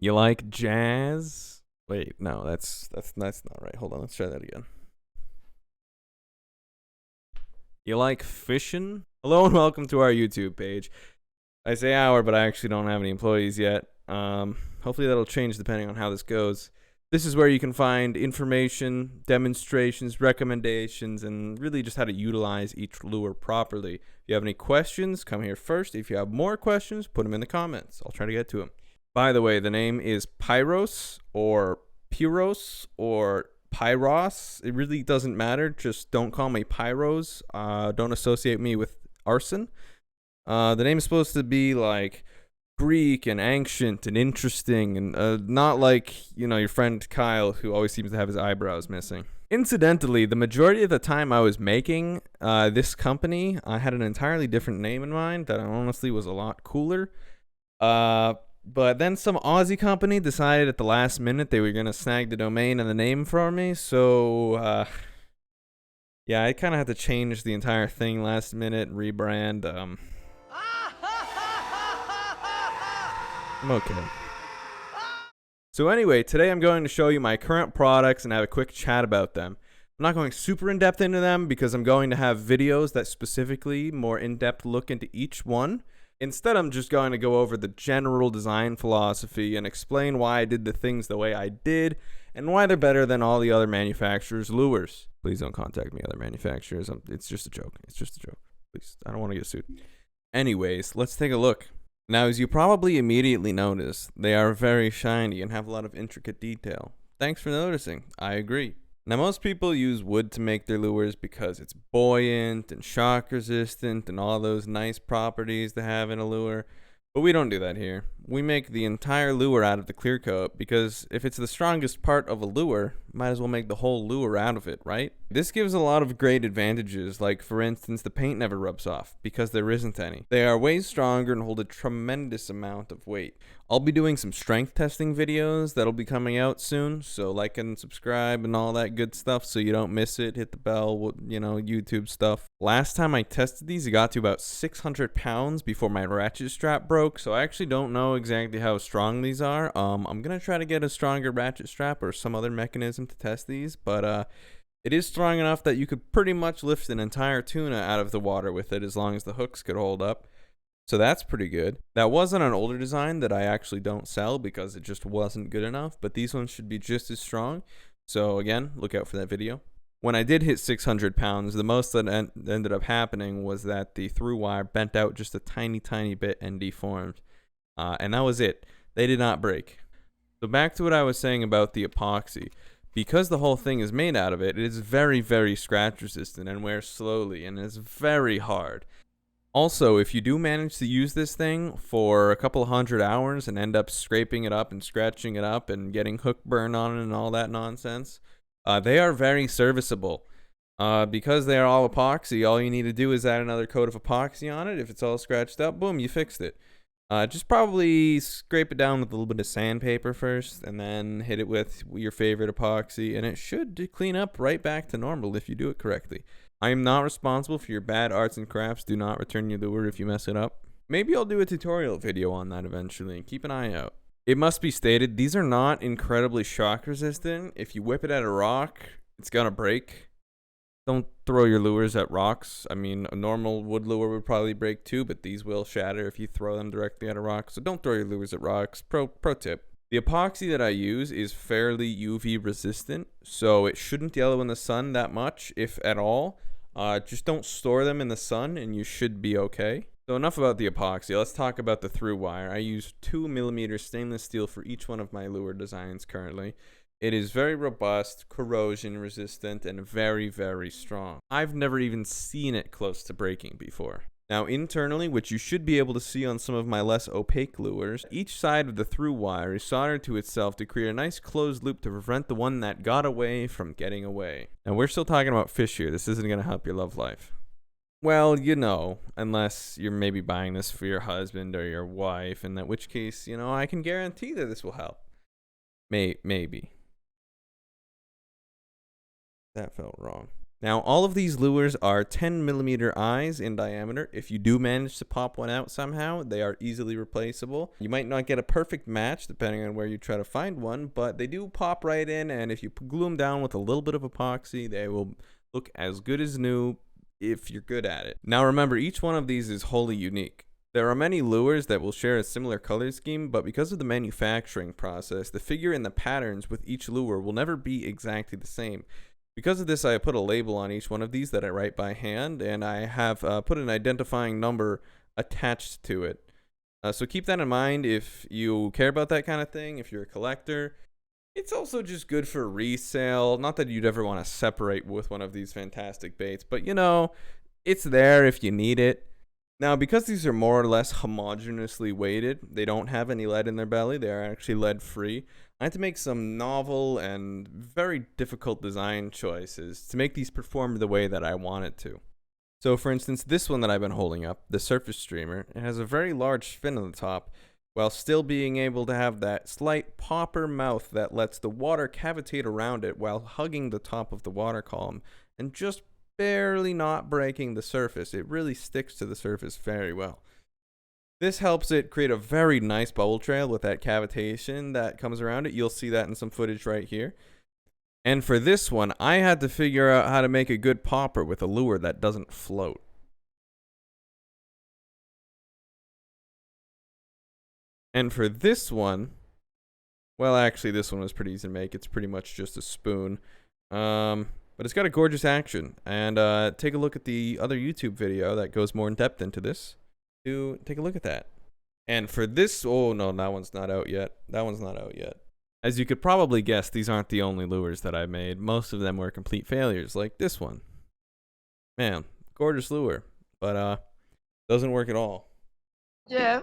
You like jazz? Wait, no, that's not right. Hold on, let's try that again. You like fishing? Hello and welcome to our YouTube page. I say our, but I actually don't have any employees yet. Hopefully that'll change depending on how this goes. This is where you can find information, demonstrations, recommendations, and really just how to utilize each lure properly. If you have any questions, come here first. If you have more questions, put them in the comments. I'll try to get to them. By the way, the name is Pyrros or Pyrros or Pyrros. It really doesn't matter. Just don't call me Pyrros. Don't associate me with arson. The name is supposed to be like Greek and ancient and interesting and not like, your friend Kyle, who always seems to have his eyebrows missing. Incidentally, the majority of the time I was making this company, I had an entirely different name in mind that honestly was a lot cooler. But then some Aussie company decided at the last minute they were going to snag the domain and the name from me. So, yeah, I kind of had to change the entire thing last minute, rebrand. I'm okay. So anyway, today I'm going to show you my current products and have a quick chat about them. I'm not going super in-depth into them because I'm going to have videos that specifically more in-depth look into each one. Instead, I'm just going to go over the general design philosophy and explain why I did the things the way I did and why they're better than all the other manufacturers' lures. Please don't contact me, other manufacturers. It's just a joke. It's just a joke. Please, I don't want to get sued. Anyways, let's take a look. Now, as you probably immediately notice, they are very shiny and have a lot of intricate detail. Thanks for noticing. I agree. Now, most people use wood to make their lures because it's buoyant and shock resistant and all those nice properties they have in a lure. But we don't do that here. We make the entire lure out of the clear coat because if it's the strongest part of a lure, might as well make the whole lure out of it, right? This gives a lot of great advantages, like for instance, the paint never rubs off because there isn't any. They are way stronger and hold a tremendous amount of weight. I'll be doing some strength testing videos that'll be coming out soon, so like and subscribe and all that good stuff so you don't miss it. Hit the bell, YouTube stuff. Last time I tested these, it got to about 600 pounds before my ratchet strap broke, so I actually don't know exactly how strong these are. I'm gonna try to get a stronger ratchet strap or some other mechanism to test these, but it is strong enough that you could pretty much lift an entire tuna out of the water with it as long as the hooks could hold up. So that's pretty good. That was on an older design that I actually don't sell because it just wasn't good enough, but these ones should be just as strong. So again, look out for that video. When I did hit 600 pounds, the most that ended up happening was that the through wire bent out just a tiny bit and deformed. And that was it. They did not break. So back to what I was saying about the epoxy. Because the whole thing is made out of it, it is very scratch resistant and wears slowly and is very hard. Also, if you do manage to use this thing for a couple 100 hours and end up scraping it up and scratching it up and getting hook burn on it and all that nonsense, they are very serviceable. Because they are all epoxy, all you need to do is add another coat of epoxy on it. If it's all scratched up, boom, you fixed it. Just probably scrape it down with a little bit of sandpaper first and then hit it with your favorite epoxy, and it should clean up right back to normal if you do it correctly. I am not responsible for your bad arts and crafts. Do not return your lure if you mess it up. Maybe I'll do a tutorial video on that eventually. Keep an eye out. It must be stated, these are not incredibly shock resistant. If you whip it at a rock, it's gonna break. Don't throw your lures at rocks. I mean, a normal wood lure would probably break too, but these will shatter if you throw them directly at a rock. So don't throw your lures at rocks. Pro tip. The epoxy that I use is fairly UV resistant, so it shouldn't yellow in the sun that much, if at all. Just don't store them in the sun and you should be okay. So enough about the epoxy. Let's talk about the through wire. I use 2mm stainless steel for each one of my lure designs currently. It is very robust, corrosion resistant, and very strong. I've never even seen it close to breaking before. Now internally, which you should be able to see on some of my less opaque lures, each side of the through wire is soldered to itself to create a nice closed loop to prevent the one that got away from getting away. Now we're still talking about fish here. This isn't going to help your love life. Well, unless you're maybe buying this for your husband or your wife, in that which case, I can guarantee that this will help. Maybe. That felt wrong. Now, all of these lures are 10mm eyes in diameter. If you do manage to pop one out somehow, they are easily replaceable. You might not get a perfect match depending on where you try to find one, but they do pop right in, and if you glue them down with a little bit of epoxy, they will look as good as new if you're good at it. Now remember, each one of these is wholly unique. There are many lures that will share a similar color scheme, but because of the manufacturing process, the figure and the patterns with each lure will never be exactly the same. Because of this, I put a label on each one of these that I write by hand, and I have put an identifying number attached to it. So keep that in mind if you care about that kind of thing, if you're a collector. It's also just good for resale. Not that you'd ever want to separate with one of these fantastic baits, but you know, it's there if you need it. Now, because these are more or less homogeneously weighted, they don't have any lead in their belly, they are actually lead free. I had to make some novel and very difficult design choices to make these perform the way that I want it to. So for instance, this one that I've been holding up, the surface streamer, it has a very large fin on the top, while still being able to have that slight popper mouth that lets the water cavitate around it while hugging the top of the water column, and just barely not breaking the surface. It really sticks to the surface very well. This helps it create a very nice bubble trail with that cavitation that comes around it. You'll see that in some footage right here. And for this one, I had to figure out how to make a good popper with a lure that doesn't float. And for this one, well, actually, this one was pretty easy to make. It's pretty much just a spoon. But it's got a gorgeous action. And take a look at the other YouTube video that goes more in depth into this. To take a look at that. And for this, oh no, that one's not out yet. That one's not out yet. As you could probably guess, these aren't the only lures that I made. Most of them were complete failures, like this one. Man, gorgeous lure, but doesn't work at all. Yeah.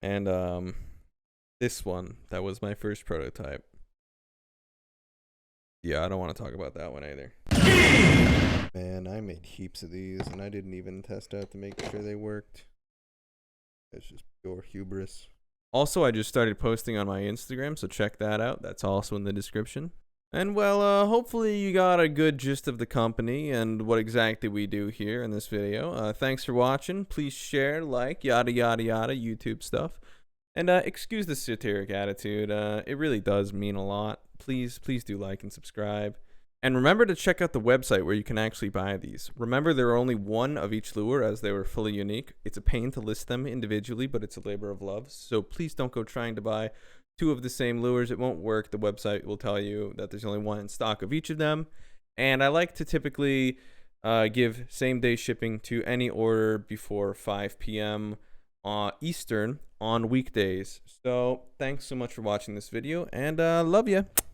And this one, that was my first prototype. Yeah, I don't want to talk about that one either. Man, I made heaps of these, and I didn't even test out to make sure they worked. It's just pure hubris. Also, I just started posting on my Instagram, so check that out. That's also in the description. And well, hopefully you got a good gist of the company and what exactly we do here in this video. Thanks for watching. Please share, like, yada yada yada, YouTube stuff. And excuse the satiric attitude. It really does mean a lot. Please do like and subscribe. And remember to check out the website where you can actually buy these. Remember, there are only one of each lure as they were fully unique. It's a pain to list them individually, but it's a labor of love. So please don't go trying to buy two of the same lures. It won't work. The website will tell you that there's only one in stock of each of them. And I like to typically give same-day shipping to any order before 5 p.m. Eastern on weekdays. So thanks so much for watching this video, and love ya.